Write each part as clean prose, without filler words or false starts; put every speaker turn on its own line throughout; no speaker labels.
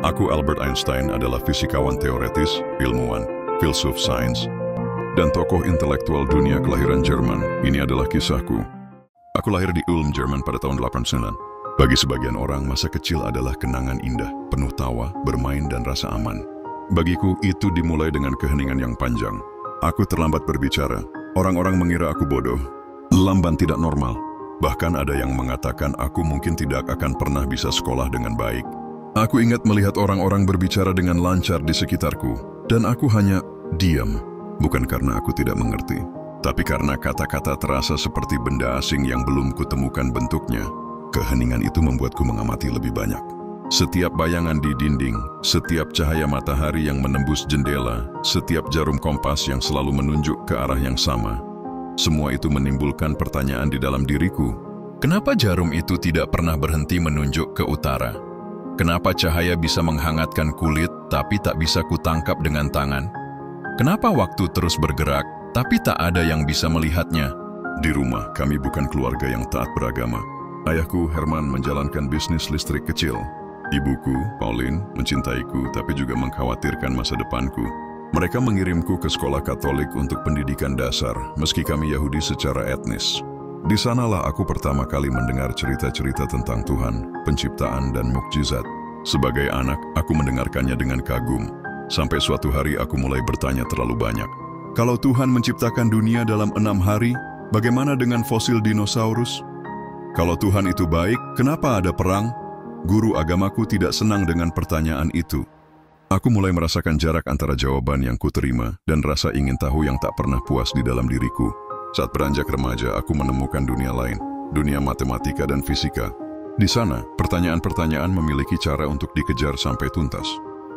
Aku Albert Einstein adalah fisikawan teoretis, ilmuwan, filsuf sains, dan tokoh intelektual dunia kelahiran Jerman. Ini adalah kisahku. Aku lahir di Ulm, Jerman pada tahun 89. Bagi sebagian orang, masa kecil adalah kenangan indah, penuh tawa, bermain, dan rasa aman. Bagiku, itu dimulai dengan keheningan yang panjang. Aku terlambat berbicara. Orang-orang mengira aku bodoh, lamban, tidak normal. Bahkan ada yang mengatakan aku mungkin tidak akan pernah bisa sekolah dengan baik. Aku ingat melihat orang-orang berbicara dengan lancar di sekitarku, dan aku hanya diam. Bukan karena aku tidak mengerti, tapi karena kata-kata terasa seperti benda asing yang belum kutemukan bentuknya. Keheningan itu membuatku mengamati lebih banyak. Setiap bayangan di dinding, setiap cahaya matahari yang menembus jendela, setiap jarum kompas yang selalu menunjuk ke arah yang sama, semua itu menimbulkan pertanyaan di dalam diriku. Kenapa jarum itu tidak pernah berhenti menunjuk ke utara? Kenapa cahaya bisa menghangatkan kulit, tapi tak bisa kutangkap dengan tangan? Kenapa waktu terus bergerak, tapi tak ada yang bisa melihatnya? Di rumah, kami bukan keluarga yang taat beragama. Ayahku, Herman, menjalankan bisnis listrik kecil. Ibuku, Pauline, mencintaiku, tapi juga mengkhawatirkan masa depanku. Mereka mengirimku ke sekolah Katolik untuk pendidikan dasar, meski kami Yahudi secara etnis. Di sanalah aku pertama kali mendengar cerita-cerita tentang Tuhan, penciptaan, dan mukjizat. Sebagai anak, aku mendengarkannya dengan kagum. Sampai suatu hari aku mulai bertanya terlalu banyak. Kalau Tuhan menciptakan dunia dalam 6 hari, bagaimana dengan fosil dinosaurus? Kalau Tuhan itu baik, kenapa ada perang? Guru agamaku tidak senang dengan pertanyaan itu. Aku mulai merasakan jarak antara jawaban yang kuterima dan rasa ingin tahu yang tak pernah puas di dalam diriku. Saat beranjak remaja, aku menemukan dunia lain, dunia matematika dan fisika. Di sana, pertanyaan-pertanyaan memiliki cara untuk dikejar sampai tuntas.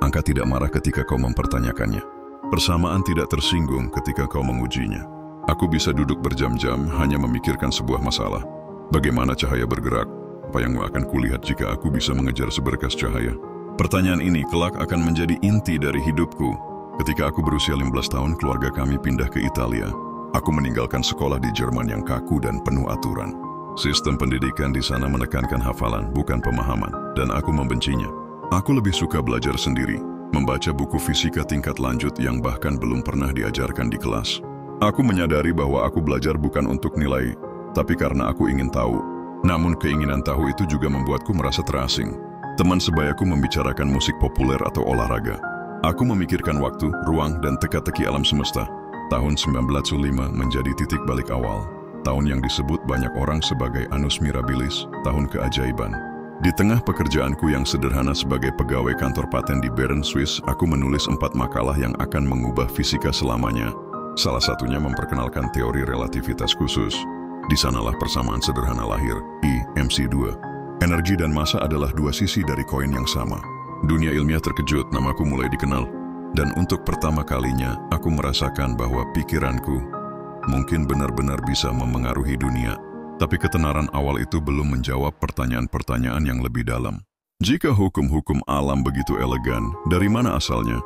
Angka tidak marah ketika kau mempertanyakannya. Persamaan tidak tersinggung ketika kau mengujinya. Aku bisa duduk berjam-jam hanya memikirkan sebuah masalah. Bagaimana cahaya bergerak? Apa yang akan kulihat jika aku bisa mengejar seberkas cahaya? Pertanyaan ini kelak akan menjadi inti dari hidupku. Ketika aku berusia 15 tahun, keluarga kami pindah ke Italia. Aku meninggalkan sekolah di Jerman yang kaku dan penuh aturan. Sistem pendidikan di sana menekankan hafalan, bukan pemahaman, dan aku membencinya. Aku lebih suka belajar sendiri, membaca buku fisika tingkat lanjut yang bahkan belum pernah diajarkan di kelas. Aku menyadari bahwa aku belajar bukan untuk nilai, tapi karena aku ingin tahu. Namun keinginan tahu itu juga membuatku merasa terasing. Teman sebayaku membicarakan musik populer atau olahraga. Aku memikirkan waktu, ruang, dan teka-teki alam semesta. Tahun 1905 menjadi titik balik awal. Tahun yang disebut banyak orang sebagai Annus Mirabilis, tahun keajaiban. Di tengah pekerjaanku yang sederhana sebagai pegawai kantor paten di Bern, Swiss, aku menulis 4 makalah yang akan mengubah fisika selamanya. Salah satunya memperkenalkan teori relativitas khusus. Di sanalah persamaan sederhana lahir, I, MC2. Energi dan massa adalah 2 sisi dari koin yang sama. Dunia ilmiah terkejut, namaku mulai dikenal. Dan untuk pertama kalinya, aku merasakan bahwa pikiranku mungkin benar-benar bisa memengaruhi dunia. Tapi ketenaran awal itu belum menjawab pertanyaan-pertanyaan yang lebih dalam. Jika hukum-hukum alam begitu elegan, dari mana asalnya?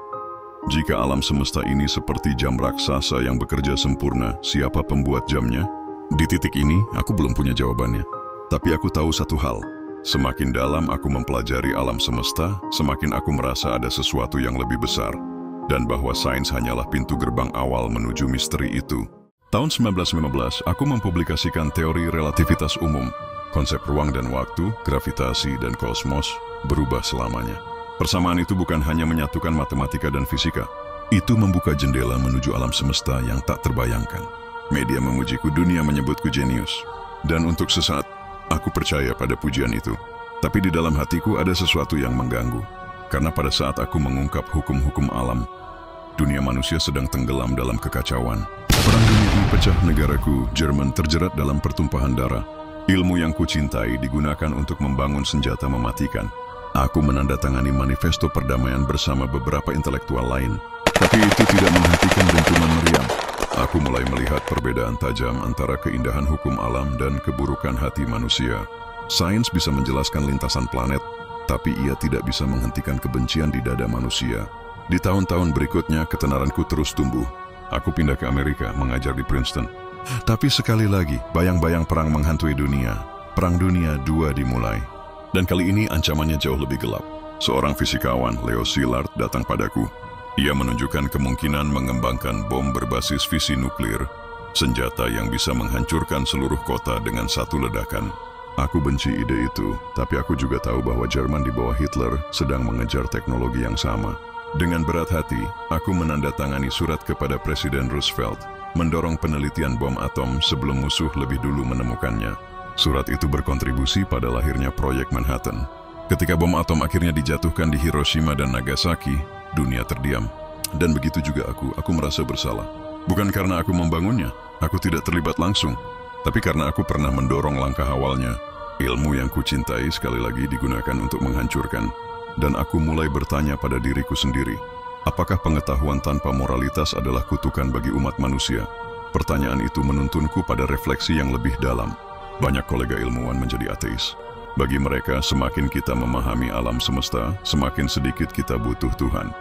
Jika alam semesta ini seperti jam raksasa yang bekerja sempurna, siapa pembuat jamnya? Di titik ini, aku belum punya jawabannya. Tapi aku tahu satu hal. Semakin dalam aku mempelajari alam semesta, semakin aku merasa ada sesuatu yang lebih besar. Dan bahwa sains hanyalah pintu gerbang awal menuju misteri itu. Tahun 1915, aku mempublikasikan teori relativitas umum. Konsep ruang dan waktu, gravitasi, dan kosmos berubah selamanya. Persamaan itu bukan hanya menyatukan matematika dan fisika. Itu membuka jendela menuju alam semesta yang tak terbayangkan. Media memujiku, dunia menyebutku jenius. Dan untuk sesaat, aku percaya pada pujian itu. Tapi di dalam hatiku ada sesuatu yang mengganggu. Karena pada saat aku mengungkap hukum-hukum alam, dunia manusia sedang tenggelam dalam kekacauan. Perang dunia ini pecah, negaraku, Jerman, terjerat dalam pertumpahan darah. Ilmu yang kucintai digunakan untuk membangun senjata mematikan. Aku menandatangani manifesto perdamaian bersama beberapa intelektual lain. Tapi itu tidak menghentikan dentuman meriam. Aku mulai melihat perbedaan tajam antara keindahan hukum alam dan keburukan hati manusia. Sains bisa menjelaskan lintasan planet, tapi ia tidak bisa menghentikan kebencian di dada manusia. Di tahun-tahun berikutnya, ketenaranku terus tumbuh. Aku pindah ke Amerika, mengajar di Princeton. Tapi sekali lagi, bayang-bayang perang menghantui dunia. Perang Dunia II dimulai. Dan kali ini ancamannya jauh lebih gelap. seorang fisikawan, Leo Szilard, datang padaku. Ia menunjukkan kemungkinan mengembangkan bom berbasis fisi nuklir, senjata yang bisa menghancurkan seluruh kota dengan satu ledakan. Aku benci ide itu, tapi aku juga tahu bahwa Jerman di bawah Hitler sedang mengejar teknologi yang sama. Dengan berat hati, aku menandatangani surat kepada Presiden Roosevelt, mendorong penelitian bom atom sebelum musuh lebih dulu menemukannya. Surat itu berkontribusi pada lahirnya proyek Manhattan. Ketika bom atom akhirnya dijatuhkan di Hiroshima dan Nagasaki, dunia terdiam. Dan begitu juga aku merasa bersalah. Bukan karena aku membangunnya, aku tidak terlibat langsung, tapi karena aku pernah mendorong langkah awalnya. Ilmu yang kucintai sekali lagi digunakan untuk menghancurkan. Dan aku mulai bertanya pada diriku sendiri, apakah pengetahuan tanpa moralitas adalah kutukan bagi umat manusia? Pertanyaan itu menuntunku pada refleksi yang lebih dalam. Banyak kolega ilmuwan menjadi ateis. Bagi mereka, semakin kita memahami alam semesta, semakin sedikit kita butuh Tuhan.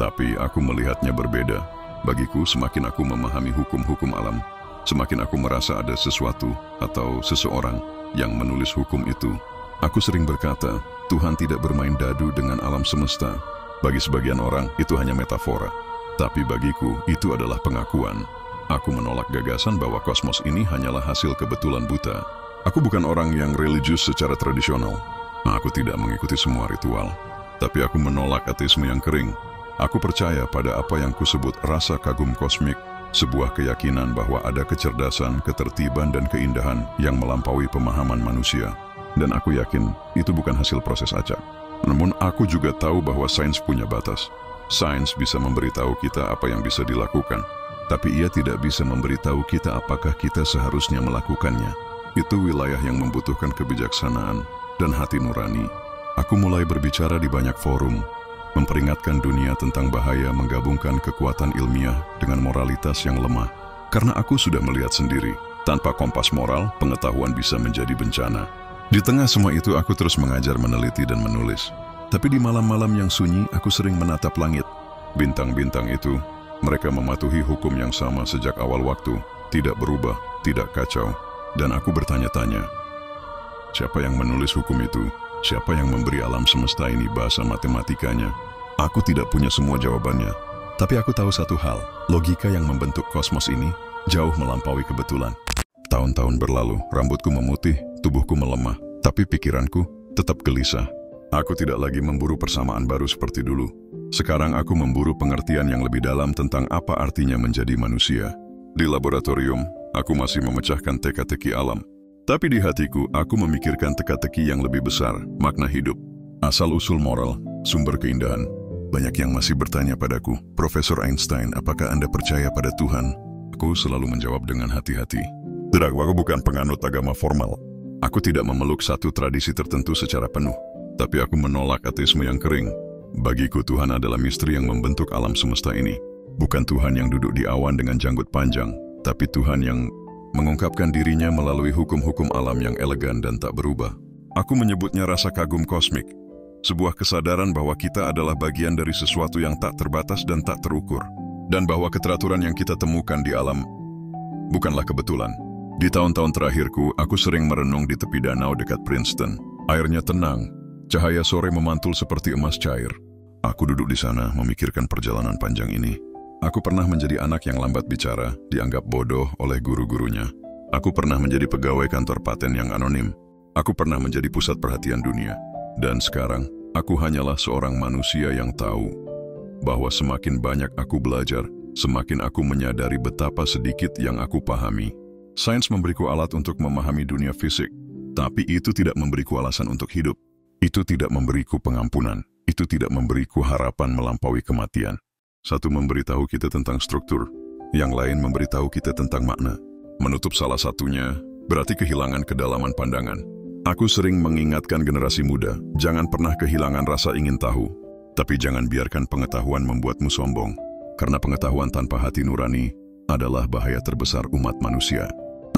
Tapi aku melihatnya berbeda. Bagiku, semakin aku memahami hukum-hukum alam, semakin aku merasa ada sesuatu atau seseorang yang menulis hukum itu. Aku sering berkata, Tuhan tidak bermain dadu dengan alam semesta. Bagi sebagian orang, itu hanya metafora. Tapi bagiku, itu adalah pengakuan. Aku menolak gagasan bahwa kosmos ini hanyalah hasil kebetulan buta. Aku bukan orang yang religius secara tradisional. Aku tidak mengikuti semua ritual. Tapi aku menolak ateisme yang kering. Aku percaya pada apa yang kusebut rasa kagum kosmik, sebuah keyakinan bahwa ada kecerdasan, ketertiban, dan keindahan yang melampaui pemahaman manusia. Dan aku yakin itu bukan hasil proses acak. Namun aku juga tahu bahwa sains punya batas. Sains bisa memberitahu kita apa yang bisa dilakukan, tapi ia tidak bisa memberitahu kita apakah kita seharusnya melakukannya. Itu wilayah yang membutuhkan kebijaksanaan dan hati nurani. Aku mulai berbicara di banyak forum, memperingatkan dunia tentang bahaya menggabungkan kekuatan ilmiah dengan moralitas yang lemah. Karena aku sudah melihat sendiri, tanpa kompas moral, pengetahuan bisa menjadi bencana. Di tengah semua itu, aku terus mengajar, meneliti, dan menulis. Tapi di malam-malam yang sunyi, aku sering menatap langit. Bintang-bintang itu, mereka mematuhi hukum yang sama sejak awal waktu, tidak berubah, tidak kacau. Dan aku bertanya-tanya, siapa yang menulis hukum itu? Siapa yang memberi alam semesta ini bahasa matematikanya? Aku tidak punya semua jawabannya, tapi aku tahu satu hal, logika yang membentuk kosmos ini jauh melampaui kebetulan. Tahun-tahun berlalu, rambutku memutih, tubuhku melemah, tapi pikiranku tetap gelisah. Aku tidak lagi memburu persamaan baru seperti dulu. Sekarang aku memburu pengertian yang lebih dalam tentang apa artinya menjadi manusia. Di laboratorium, aku masih memecahkan teka-teki alam. Tapi di hatiku, aku memikirkan teka-teki yang lebih besar, makna hidup. Asal-usul moral, sumber keindahan. Banyak yang masih bertanya padaku, Profesor Einstein, apakah Anda percaya pada Tuhan? Aku selalu menjawab dengan hati-hati. Tidak, aku bukan penganut agama formal. Aku tidak memeluk satu tradisi tertentu secara penuh. Tapi aku menolak ateisme yang kering. Bagiku, Tuhan adalah misteri yang membentuk alam semesta ini. Bukan Tuhan yang duduk di awan dengan janggut panjang, tapi Tuhan yang mengungkapkan dirinya melalui hukum-hukum alam yang elegan dan tak berubah. Aku menyebutnya rasa kagum kosmik, sebuah kesadaran bahwa kita adalah bagian dari sesuatu yang tak terbatas dan tak terukur, dan bahwa keteraturan yang kita temukan di alam bukanlah kebetulan. Di tahun-tahun terakhirku, aku sering merenung di tepi danau dekat Princeton. Airnya tenang, cahaya sore memantul seperti emas cair. Aku duduk di sana memikirkan perjalanan panjang ini. Aku pernah menjadi anak yang lambat bicara, dianggap bodoh oleh guru-gurunya. Aku pernah menjadi pegawai kantor paten yang anonim. Aku pernah menjadi pusat perhatian dunia. Dan sekarang, aku hanyalah seorang manusia yang tahu bahwa semakin banyak aku belajar, semakin aku menyadari betapa sedikit yang aku pahami. Sains memberiku alat untuk memahami dunia fisik, tapi itu tidak memberiku alasan untuk hidup. Itu tidak memberiku pengampunan. Itu tidak memberiku harapan melampaui kematian. Satu memberitahu kita tentang struktur, yang lain memberitahu kita tentang makna. Menutup salah satunya berarti kehilangan kedalaman pandangan. Aku sering mengingatkan generasi muda, jangan pernah kehilangan rasa ingin tahu, tapi jangan biarkan pengetahuan membuatmu sombong, karena pengetahuan tanpa hati nurani adalah bahaya terbesar umat manusia.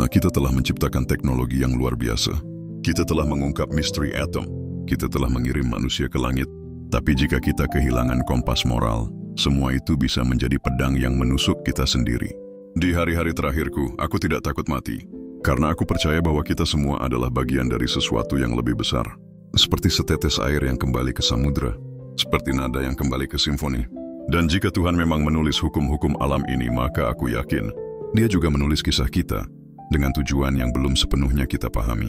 Kita telah menciptakan teknologi yang luar biasa. Kita telah mengungkap misteri atom. Kita telah mengirim manusia ke langit. Tapi jika kita kehilangan kompas moral, semua itu bisa menjadi pedang yang menusuk kita sendiri. Di hari-hari terakhirku, aku tidak takut mati. Karena aku percaya bahwa kita semua adalah bagian dari sesuatu yang lebih besar. seperti setetes air yang kembali ke samudra, seperti nada yang kembali ke simfoni. Dan jika Tuhan memang menulis hukum-hukum alam ini, maka aku yakin Dia juga menulis kisah kita dengan tujuan yang belum sepenuhnya kita pahami.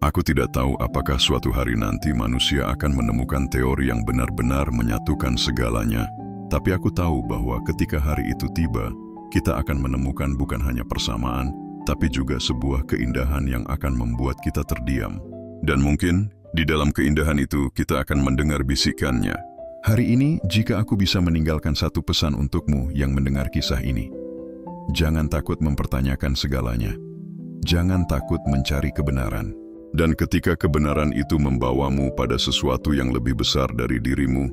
Aku tidak tahu apakah suatu hari nanti manusia akan menemukan teori yang benar-benar menyatukan segalanya. Tapi aku tahu bahwa ketika hari itu tiba, kita akan menemukan bukan hanya persamaan, tapi juga sebuah keindahan yang akan membuat kita terdiam. Dan mungkin di dalam keindahan itu kita akan mendengar bisikannya. Hari ini, jika aku bisa meninggalkan satu pesan untukmu yang mendengar kisah ini, jangan takut mempertanyakan segalanya. Jangan takut mencari kebenaran. Dan ketika kebenaran itu membawamu pada sesuatu yang lebih besar dari dirimu,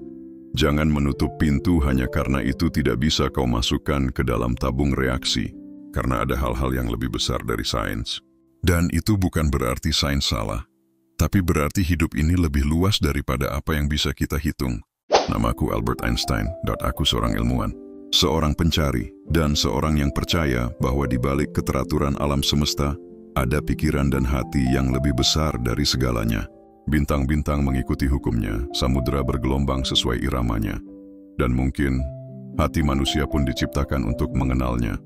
jangan menutup pintu hanya karena itu tidak bisa kau masukkan ke dalam tabung reaksi, karena ada hal-hal yang lebih besar dari sains. Dan itu bukan berarti sains salah, tapi berarti hidup ini lebih luas daripada apa yang bisa kita hitung. Namaku Albert Einstein, dan aku seorang ilmuwan, seorang pencari, dan seorang yang percaya bahwa di balik keteraturan alam semesta, ada pikiran dan hati yang lebih besar dari segalanya. Bintang-bintang mengikuti hukumnya, samudera bergelombang sesuai iramanya. Dan mungkin, hati manusia pun diciptakan untuk mengenalnya.